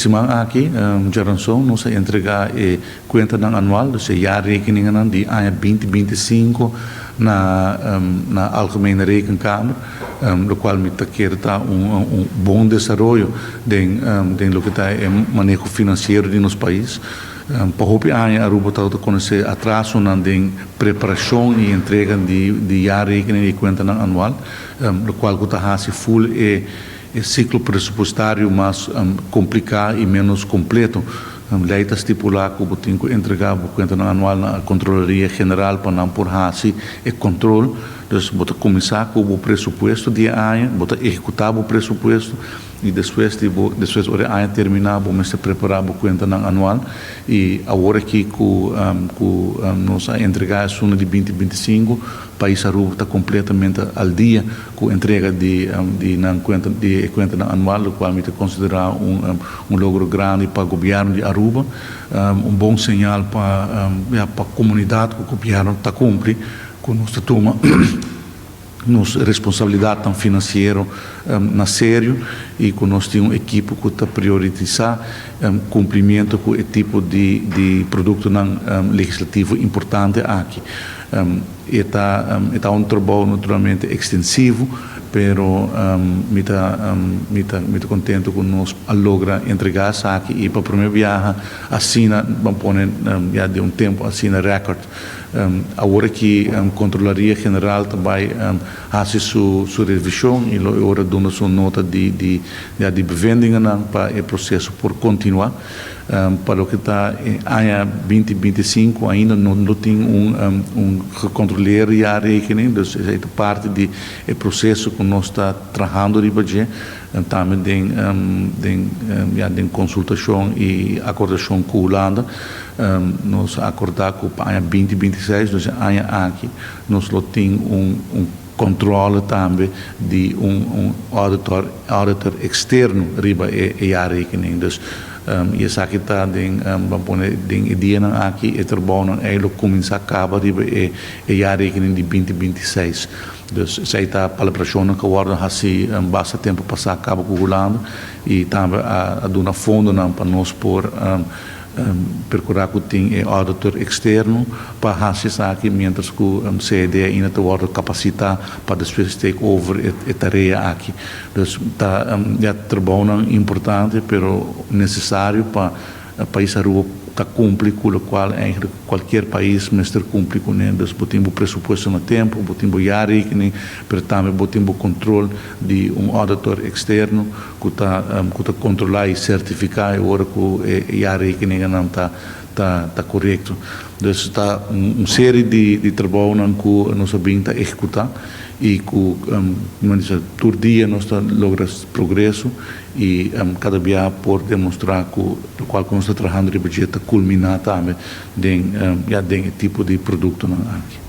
semana aqui, Jaranson, nós entregar a conta anual, ou seja, a rekening de ano 2025 na Algemene Rekenkamer, lo qual me quer dar bom desenvolvimento de lo que está o manejo financeiro de nosso país. Para o ano, a Aruba está conhecer atraso na preparação e entrega de rekening e conta anual, lo qual está full ciclo pressupostário mais complicado e menos completo. Lei está estipular que o tem que entregar a conta anual na Controladoria General para não por hasi e controle. Então, bota começar com o pressuposto de ano, bota executar o pressuposto e depois o ano terminar, vamos preparar a conta anual e agora que nós entregar a suna de 2025, o país Aruba está completamente al dia com a entrega de conta anual, o qual me considera logro grande para o governo de Aruba, bom sinal para a comunidade que o governo está cumprindo com nossa toma nossa responsabilidade financeira na sério e que nós temos uma equipe que está priorizar cumprimento com o tipo de produto legislativo importante aqui. Está trabalho naturalmente extensivo, pero me está contento que nós logra entregar isso aqui e para o primeiro viagem assina, vamos pôr já de tempo assina recorde. Agora que a Controladoria General também faz sua revisão e agora dando sua nota de bevendingen para o processo por continuar. Para o que está em ano 2025 ainda não tem controleiro e a rekening, então é parte do processo que nós está trabalhando de budget, também tem consultação e acordação com a Holanda, nós acordar com o ano 2026, então ano aqui nós temos controle também de auditor externo riba e a rekening, dus e essa aqui está em ideia aqui é trabalho ele começa a acabar riba e a rekening de 2026. Dus zij está para pessoas que guardam assim basta tempo passar a cabo com o Holanda e também a dar fundo para nós por procurar que tem auditor externo para fazer aqui, mientras que o CD ainda tem capacidade para depois take over a tarefa aqui. Então, está trabalho importante, pero necessário para o país Aruba cumprir com o qual qualquer país mestre cumpre com ele. Então, temos o pressuposto no tempo, temos a rekening, mas também temos o controle de auditor externo que está controlar e certificar agora que a rekening não está correto. Então, está uma série de trabalho que nós sabemos executar e que todo dia nós logramos progresso e cada dia por demonstrar que o qual nós estamos trabalhando de budget culminar também em tipo de produto aqui.